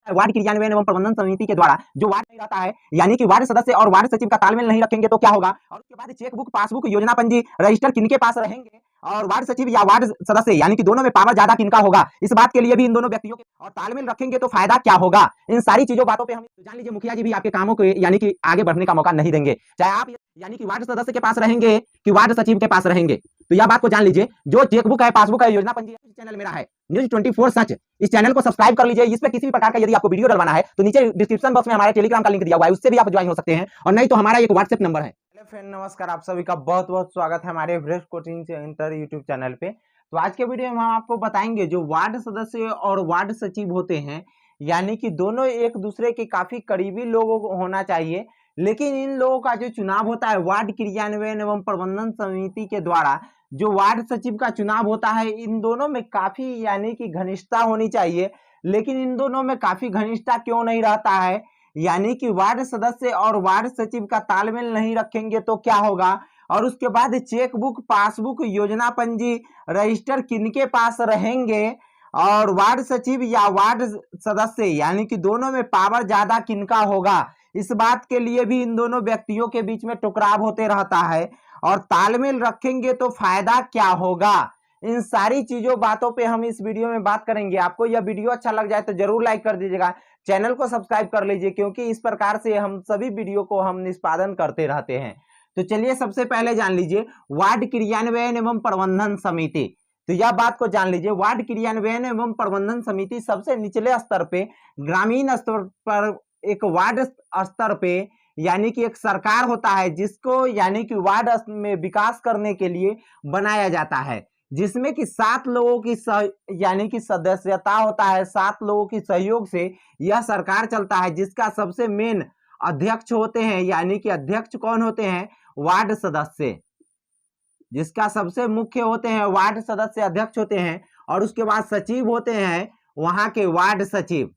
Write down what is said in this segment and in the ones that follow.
Ward क्रियान्वयन एवं प्रबंधन समिति के द्वारा जो वार्ड नहीं रहता है, यानी कि वार्ड सदस्य और वार्ड सचिव का तालमेल नहीं रखेंगे तो क्या होगा। और उसके बाद चेकबुक, पासबुक, योजना पंजी, रजिस्टर किनके पास रहेंगे और वार्ड सचिव या वार्ड सदस्य यानी कि दोनों में पावर ज्यादा किनका होगा, इस बात के लिए भी इन दोनों व्यक्तियों के और तालमेल रखेंगे तो फायदा क्या होगा। इन सारी चीजों बातों पे हम जान लीजिए, मुखिया जी भी आपके कामों को यानी कि आगे बढ़ने का मौका नहीं देंगे, चाहे आप यानी कि वार्ड सदस्य के पास रहेंगे कि वार्ड सचिव के पास रहेंगे। तो यह बात को जान लीजिए, जो चेकबुक है, पासबुक है, योजना पंजी है, चैनल मेरा है न्यूज 24 सच, इस चैनल को सब्सक्राइब कर लीजिए। इस पे किसी भी प्रकार का यदि आपको वीडियो डलवाना है तो नीचे डिस्क्रिप्शन बॉक्स में हमारे टेलीग्राम का लिंक दिया हुआ है, उससे भी आप ज्वाइन हो सकते हैं, और नहीं तो हमारा एक व्हाट्सएप नंबर है। हेलो फ्रेंड, नमस्कार। आप सभी का बहुत बहुत स्वागत है हमारे Everest coaching centre YouTube channel पे। तो आज के वीडियो में हम आपको बताएंगे जो वार्ड सदस्य और वार्ड सचिव होते हैं, यानी कि दोनों एक दूसरे के काफी करीबी लोगों को होना चाहिए, लेकिन इन लोगों का जो चुनाव होता है वार्ड क्रियान्वयन एवं प्रबंधन समिति के द्वारा, जो वार्ड सचिव का चुनाव होता है, इन दोनों में काफी यानी कि घनिष्ठता होनी चाहिए। लेकिन इन दोनों में काफी घनिष्ठता क्यों नहीं रहता है, यानी कि वार्ड सदस्य और वार्ड सचिव का तालमेल नहीं रखेंगे तो क्या होगा। और उसके बाद चेकबुक, पासबुक, योजना पंजी, रजिस्टर किनके पास रहेंगे और वार्ड सचिव या वार्ड सदस्य यानी कि दोनों में पावर ज्यादा किनका होगा, इस बात के लिए भी इन दोनों व्यक्तियों के बीच में टकराव होते रहता है। और तालमेल रखेंगे तो फायदा क्या होगा, इन सारी चीजों बातों पे हम इस वीडियो में बात करेंगे। आपको यह वीडियो अच्छा लग जाए तो जरूर लाइक कर दीजिएगा, चैनल को सब्सक्राइब कर लीजिए, क्योंकि इस प्रकार से हम सभी वीडियो को हम निष्पादन करते रहते हैं। तो चलिए सबसे पहले जान लीजिए वार्ड क्रियान्वयन एवं प्रबंधन समिति। तो यह बात को जान लीजिए, वार्ड क्रियान्वयन एवं प्रबंधन समिति सबसे निचले स्तर पे, ग्रामीण स्तर पर, एक वार्ड स्तर पे यानी कि एक सरकार होता है जिसको यानी कि वार्ड में विकास करने के लिए बनाया जाता है, जिसमें कि 7 लोगों की यानी कि सदस्यता होता है। 7 लोगों की सहयोग से यह सरकार चलता है, जिसका सबसे मेन अध्यक्ष होते हैं, यानी कि अध्यक्ष कौन होते हैं, वार्ड सदस्य, जिसका सबसे मुख्य होते हैं वार्ड सदस्य अध्यक्ष होते हैं। और उसके बाद सचिव होते हैं वहां के वार्ड सचिव।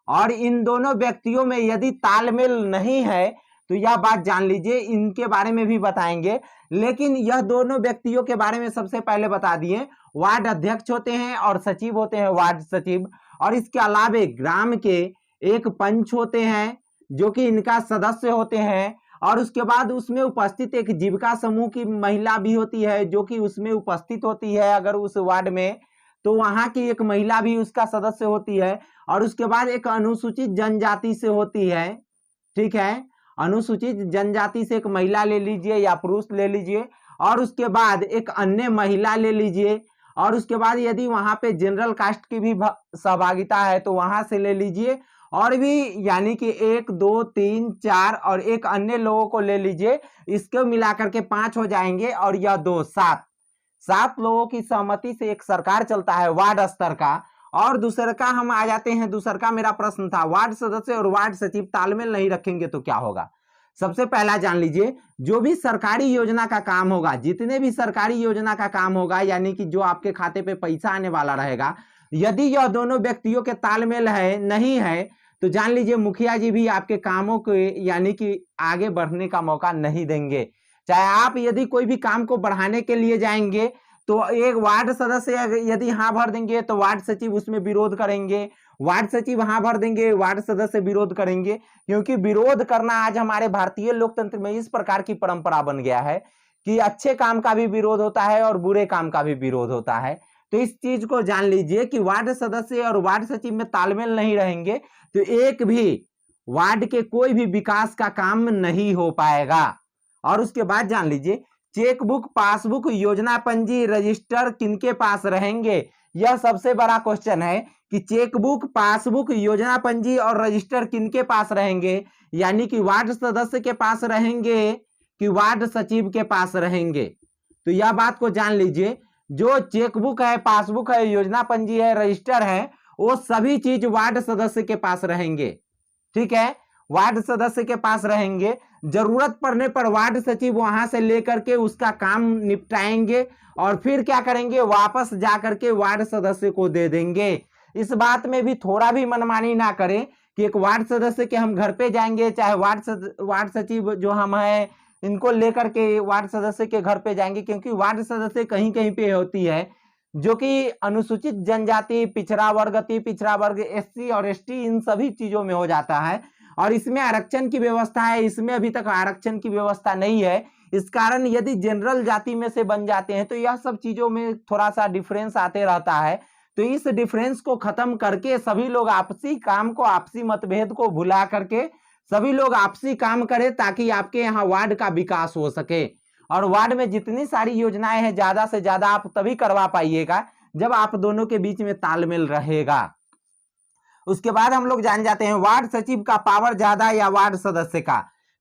और इन दोनों व्यक्तियों में यदि तालमेल नहीं है तो यह बात जान लीजिए, इनके बारे में भी बताएंगे, लेकिन यह दोनों व्यक्तियों के बारे में सबसे पहले बता दिए। वार्ड अध्यक्ष होते हैं और सचिव होते हैं वार्ड सचिव। और इसके अलावे ग्राम के एक पंच होते हैं जो कि इनका सदस्य होते हैं। और उसके बाद उसमें उपस्थित एक जीविका समूह की महिला भी होती है जो कि उसमें उपस्थित होती है, अगर उस वार्ड में तो वहां की एक महिला भी उसका सदस्य होती है। और उसके बाद एक अनुसूचित जनजाति से होती है, ठीक है, अनुसूचित जनजाति से एक महिला ले लीजिए या पुरुष ले लीजिए। और उसके बाद एक अन्य महिला ले लीजिए। और उसके बाद यदि वहां पे जनरल कास्ट की भी सहभागिता है तो वहां से ले लीजिए। और भी यानी कि 1 2 3 4 और एक अन्य लोगों को ले लीजिए, इसको मिलाकर के 5 हो जाएंगे और यह 2 7 लोगों की सहमति से एक सरकार चलता है वार्ड स्तर का। और दूसरा का हम आ जाते हैं, दूसरा का मेरा प्रश्न था, वार्ड सदस्य और वार्ड सचिव तालमेल नहीं रखेंगे तो क्या होगा। सबसे पहला जान लीजिए, जो भी सरकारी योजना का काम होगा, जितने भी सरकारी योजना का काम होगा, यानी कि जो आपके खाते पे पैसा आने वाला रहेगा, यदि यह दोनों व्यक्तियों के तालमेल है नहीं है तो जान लीजिए मुखिया जी भी आपके कामों को यानी कि आगे बढ़ने का मौका नहीं देंगे। चाहे आप यदि कोई भी काम को बढ़ाने के लिए जाएंगे तो एक वार्ड सदस्य यदि हाँ भर देंगे तो वार्ड सचिव उसमें विरोध करेंगे, वार्ड सचिव हाँ भर देंगे, वार्ड सदस्य विरोध करेंगे। क्योंकि विरोध करना आज हमारे भारतीय लोकतंत्र में इस प्रकार की परंपरा बन गया है कि अच्छे काम का भी विरोध होता है और बुरे काम का भी विरोध होता है। तो इस चीज को जान लीजिए कि वार्ड सदस्य और वार्ड सचिव में तालमेल नहीं रहेंगे तो एक भी वार्ड के कोई भी विकास का काम नहीं हो पाएगा। और उसके बाद जान लीजिए, चेकबुक, पासबुक, योजना पंजी, रजिस्टर किनके पास रहेंगे, यह सबसे बड़ा क्वेश्चन है कि चेकबुक, पासबुक, योजना पंजी और रजिस्टर किनके पास रहेंगे, यानी कि वार्ड सदस्य के पास रहेंगे कि वार्ड सचिव के पास रहेंगे। तो यह बात को जान लीजिए, जो चेकबुक है, पासबुक है, योजना पंजी है, रजिस्टर है, वो सभी चीज वार्ड सदस्य के पास रहेंगे, ठीक है, वार्ड सदस्य के पास रहेंगे। जरूरत पड़ने पर वार्ड सचिव वहां से लेकर के उसका काम निपटाएंगे और फिर क्या करेंगे, वापस जाकर के वार्ड सदस्य को दे देंगे। इस बात में भी थोड़ा भी मनमानी ना करें कि एक वार्ड सदस्य के हम घर पे जाएंगे, चाहे वार्ड सचिव जो हम है इनको लेकर के वार्ड सदस्य के घर पे जाएंगे, क्योंकि वार्ड सदस्य कहीं कहीं पे होती है जो कि अनुसूचित जनजाति, पिछड़ा वर्ग, अति पिछड़ा वर्ग, SC और ST इन सभी चीजों में हो जाता है। और इसमें आरक्षण की व्यवस्था है, इसमें अभी तक आरक्षण की व्यवस्था नहीं है। इस कारण यदि जनरल जाति में से बन जाते हैं तो यह सब चीजों में थोड़ा सा डिफरेंस आते रहता है। तो इस डिफरेंस को खत्म करके सभी लोग आपसी काम को, आपसी मतभेद को भुला करके सभी लोग आपसी काम करें ताकि आपके यहाँ वार्ड का विकास हो सके। और वार्ड में जितनी सारी योजनाएं हैं ज्यादा से ज्यादा आप तभी करवा पाइएगा जब आप दोनों के बीच में तालमेल रहेगा। उसके बाद हम लोग जान जाते हैं वार्ड सचिव का पावर ज्यादा या वार्ड सदस्य का।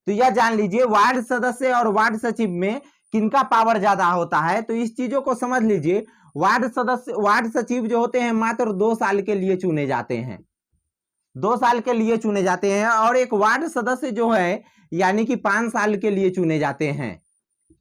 तो यह जान लीजिए वार्ड सदस्य और वार्ड सचिव में किनका पावर ज्यादा होता है। तो इस चीजों को समझ लीजिए। वार्ड सचिव जो होते हैं मात्र 2 साल के लिए चुने जाते हैं, 2 साल के लिए चुने जाते हैं। और एक वार्ड सदस्य जो है यानी कि 5 साल के लिए चुने जाते हैं।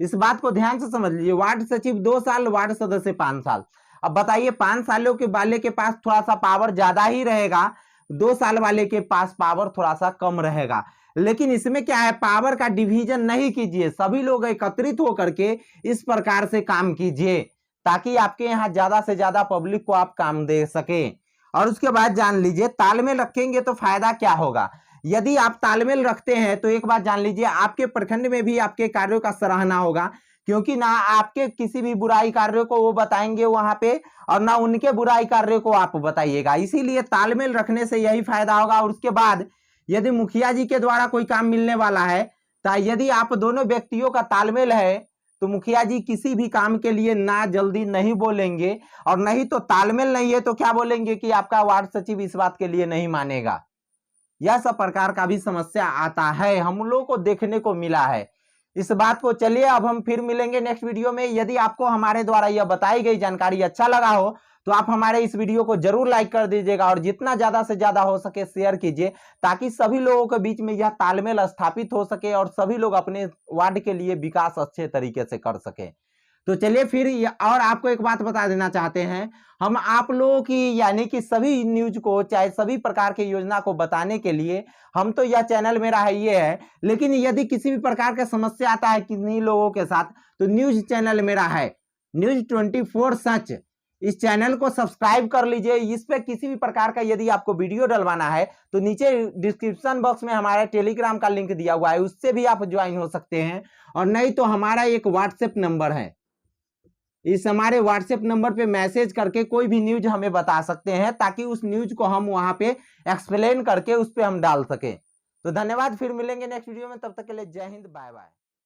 इस बात को ध्यान से समझ लीजिए। वार्ड सचिव 2 साल, वार्ड सदस्य 5 साल। अब बताइए 5 सालों के वाले के पास थोड़ा सा पावर ज्यादा ही रहेगा, 2 साल वाले के पास पावर थोड़ा सा कम रहेगा। लेकिन इसमें क्या है, पावर का डिवीजन नहीं कीजिए, सभी लोग एकत्रित होकर के इस प्रकार से काम कीजिए ताकि आपके यहाँ ज्यादा से ज्यादा पब्लिक को आप काम दे सके। और उसके बाद जान लीजिए तालमेल रखेंगे तो फायदा क्या होगा। यदि आप तालमेल रखते हैं तो एक बात जान लीजिए आपके प्रखंड में भी आपके कार्यों का सराहना होगा, क्योंकि ना आपके किसी भी बुराई कार्यों को वो बताएंगे वहां पे और ना उनके बुराई कार्यों को आप बताइएगा। इसीलिए तालमेल रखने से यही फायदा होगा। और उसके बाद यदि मुखिया जी के द्वारा कोई काम मिलने वाला है तो यदि आप दोनों व्यक्तियों का तालमेल है तो मुखिया जी किसी भी काम के लिए ना जल्दी नहीं बोलेंगे, और नहीं तो तालमेल नहीं है तो क्या बोलेंगे कि आपका वार्ड सचिव इस बात के लिए नहीं मानेगा। यह सब प्रकार का भी समस्या आता है, हम लोगों को देखने को मिला है इस बात को। चलिए अब हम फिर मिलेंगे नेक्स्ट वीडियो में। यदि आपको हमारे द्वारा यह बताई गई जानकारी अच्छा लगा हो तो आप हमारे इस वीडियो को जरूर लाइक कर दीजिएगा और जितना ज्यादा से ज्यादा हो सके शेयर कीजिए ताकि सभी लोगों के बीच में यह तालमेल स्थापित हो सके और सभी लोग अपने वार्ड के लिए विकास अच्छे तरीके से कर सके। तो चलिए फिर और आपको एक बात बता देना चाहते हैं, हम आप लोगों की यानी कि सभी न्यूज को, चाहे सभी प्रकार की योजना को बताने के लिए हम तो यह चैनल मेरा है ये है, लेकिन यदि किसी भी प्रकार का समस्या आता है किन्हीं लोगों के साथ तो न्यूज चैनल मेरा है न्यूज 24 सच। इस चैनल को सब्सक्राइब कर लीजिए। इस पे किसी भी प्रकार का यदि आपको वीडियो डलवाना है तो नीचे डिस्क्रिप्शन बॉक्स में हमारा टेलीग्राम का लिंक दिया हुआ है, उससे भी आप ज्वाइन हो सकते हैं। और नहीं तो हमारा एक व्हाट्सएप नंबर है, इस हमारे व्हाट्सएप नंबर पे मैसेज करके कोई भी न्यूज हमें बता सकते हैं ताकि उस न्यूज को हम वहां पे एक्सप्लेन करके उस पे हम डाल सके। तो धन्यवाद, फिर मिलेंगे नेक्स्ट वीडियो में, तब तक के लिए जय हिंद, बाय बाय।